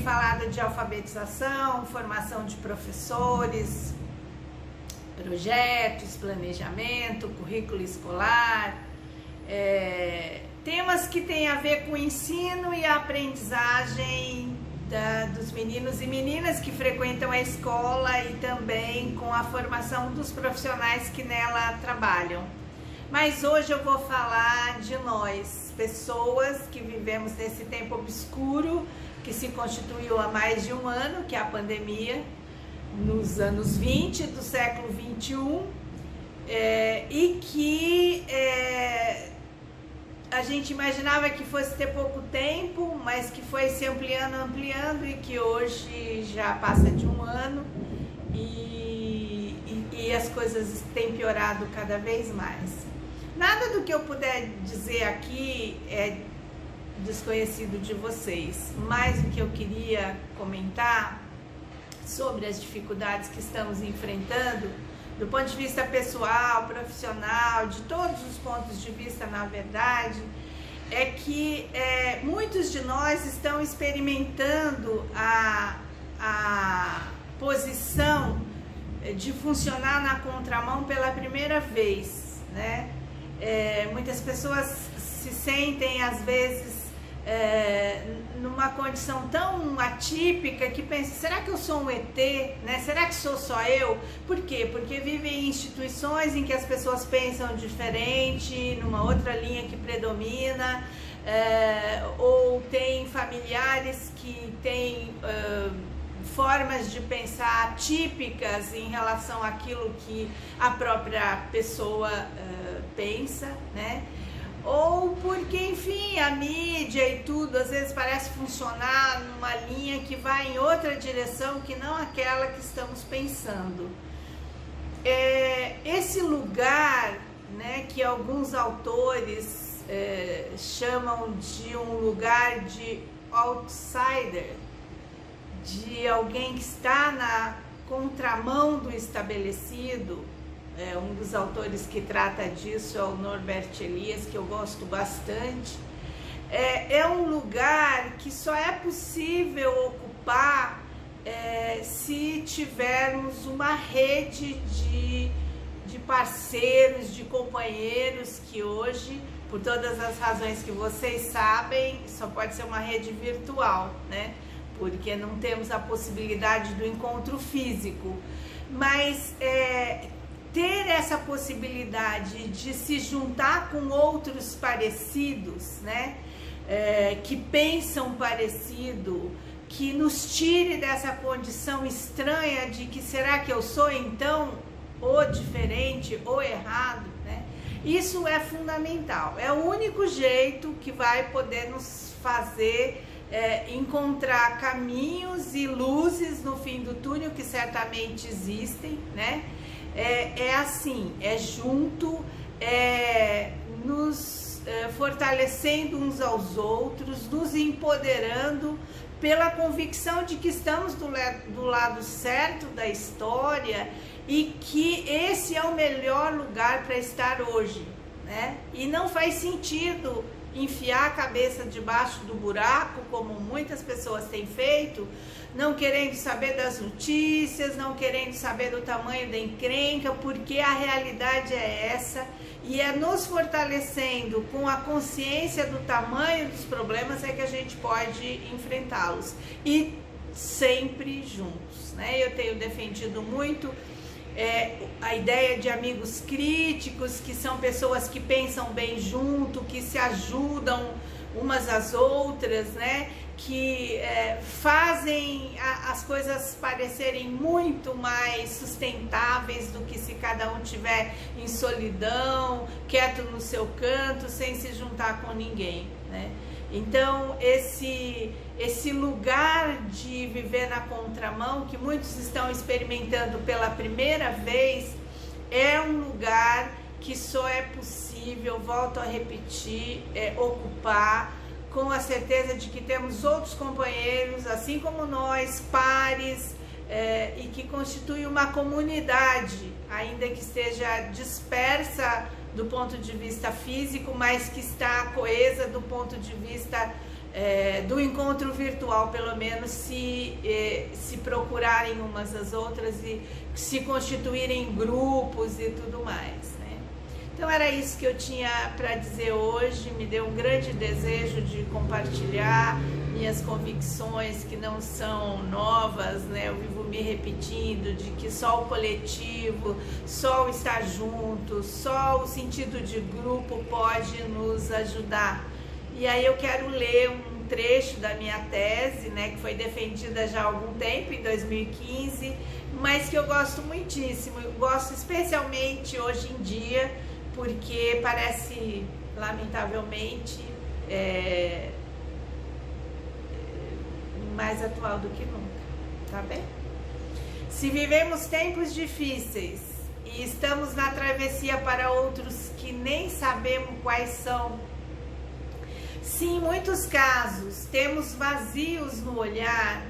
falado de alfabetização, formação de professores, projetos, planejamento, currículo escolar, temas que têm a ver com o ensino e a aprendizagem dos meninos e meninas que frequentam a escola e também com a formação dos profissionais que nela trabalham. Mas hoje eu vou falar de nós, pessoas que vivemos nesse tempo obscuro que se constituiu há mais de um ano, que é a pandemia, nos anos 20 do século 21, e que a gente imaginava que fosse ter pouco tempo, mas que foi se ampliando e que hoje já passa de um ano e as coisas têm piorado cada vez mais. Nada do que eu puder dizer aqui é desconhecido de vocês, mas o que eu queria comentar sobre as dificuldades que estamos enfrentando, do ponto de vista pessoal, profissional, de todos os pontos de vista, na verdade, é que muitos de nós estão experimentando a posição de funcionar na contramão pela primeira vez, né? Muitas pessoas se sentem, às vezes, numa condição tão atípica que pensam, será que eu sou um ET? Né? Será que sou só eu? Por quê? Porque vivem em instituições em que as pessoas pensam diferente, numa outra linha que predomina, ou tem familiares que têm formas de pensar típicas em relação àquilo que a própria pessoa pensa, né? Ou porque, enfim, a mídia e tudo às vezes parece funcionar numa linha que vai em outra direção que não aquela que estamos pensando. Esse lugar, né, que alguns autores chamam de um lugar de outsider, de alguém que está na contramão do estabelecido. Um dos autores que trata disso é o Norbert Elias, que eu gosto bastante. É um lugar que só é possível ocupar se tivermos uma rede de parceiros, de companheiros, que hoje, por todas as razões que vocês sabem, só pode ser uma rede virtual, né? Porque não temos a possibilidade do encontro físico. Mas ter essa possibilidade de se juntar com outros parecidos, né, que pensam parecido, que nos tire dessa condição estranha de que será que eu sou então ou diferente ou errado, né? Isso é fundamental, é o único jeito que vai poder nos fazer encontrar caminhos e luzes no fim do túnel, que certamente existem, né? Assim, junto, nos fortalecendo uns aos outros, nos empoderando pela convicção de que estamos do lado certo da história e que esse é o melhor lugar para estar hoje, né? E não faz sentido enfiar a cabeça debaixo do buraco, como muitas pessoas têm feito, não querendo saber das notícias, não querendo saber do tamanho da encrenca, porque a realidade é essa, e é nos fortalecendo com a consciência do tamanho dos problemas é que a gente pode enfrentá-los, e sempre juntos, né? Eu tenho defendido muito a ideia de amigos críticos, que são pessoas que pensam bem junto, que se ajudam umas às outras, né? Que fazem as coisas parecerem muito mais sustentáveis do que se cada um tiver em solidão, quieto no seu canto, sem se juntar com ninguém, né? Então, esse lugar de viver na contramão, que muitos estão experimentando pela primeira vez, é um lugar que só é possível, volto a repetir, ocupar, com a certeza de que temos outros companheiros, assim como nós, pares, e que constitui uma comunidade, ainda que esteja dispersa do ponto de vista físico, mas que está coesa do ponto de vista do encontro virtual, pelo menos, se procurarem umas às outras e se constituírem em grupos e tudo mais, né? Então era isso que eu tinha para dizer hoje. Me deu um grande desejo de compartilhar minhas convicções, que não são novas, né? Eu vivo me repetindo de que só o coletivo, só o estar junto, só o sentido de grupo pode nos ajudar. E aí eu quero ler um trecho da minha tese, né, que foi defendida já há algum tempo, em 2015, mas que eu gosto muitíssimo. Eu gosto especialmente hoje em dia, porque parece, lamentavelmente, mais atual do que nunca, tá bem? Se vivemos tempos difíceis e estamos na travessia para outros que nem sabemos quais são, se em muitos casos temos vazios no olhar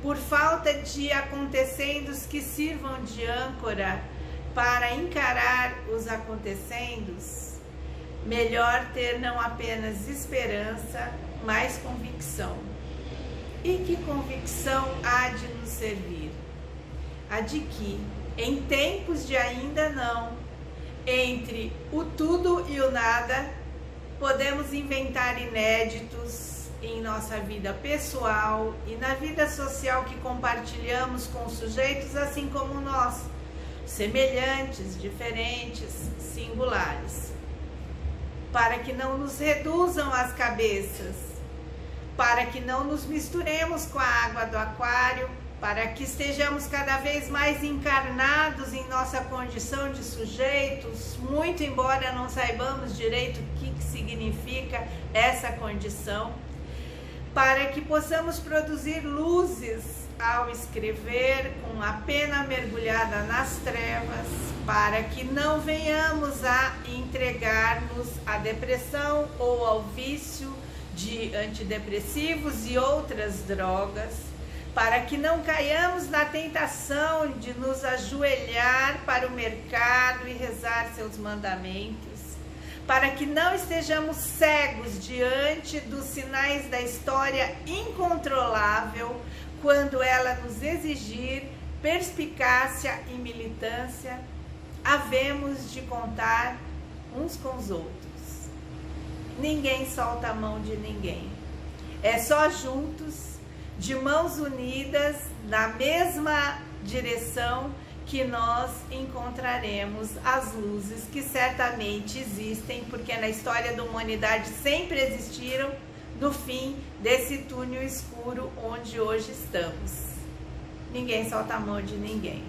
por falta de acontecendos que sirvam de âncora para encarar os acontecendos, melhor ter não apenas esperança, mas convicção. E que convicção há de nos servir? A de que, em tempos de ainda não, entre o tudo e o nada, podemos inventar inéditos em nossa vida pessoal e na vida social que compartilhamos com sujeitos assim como nós, semelhantes, diferentes, singulares, para que não nos reduzam as cabeças, para que não nos misturemos com a água do aquário, para que estejamos cada vez mais encarnados em nossa condição de sujeitos, muito embora não saibamos direito o que significa essa condição, para que possamos produzir luzes ao escrever com a pena mergulhada nas trevas, para que não venhamos a entregar-nos à depressão ou ao vício de antidepressivos e outras drogas, para que não caiamos na tentação de nos ajoelhar para o mercado e rezar seus mandamentos, para que não estejamos cegos diante dos sinais da história incontrolável quando ela nos exigir perspicácia e militância, havemos de contar uns com os outros. Ninguém solta a mão de ninguém. É só juntos, de mãos unidas, na mesma direção, que nós encontraremos as luzes que certamente existem, porque na história da humanidade sempre existiram, no fim desse túnel escuro onde hoje estamos. Ninguém solta a mão de ninguém.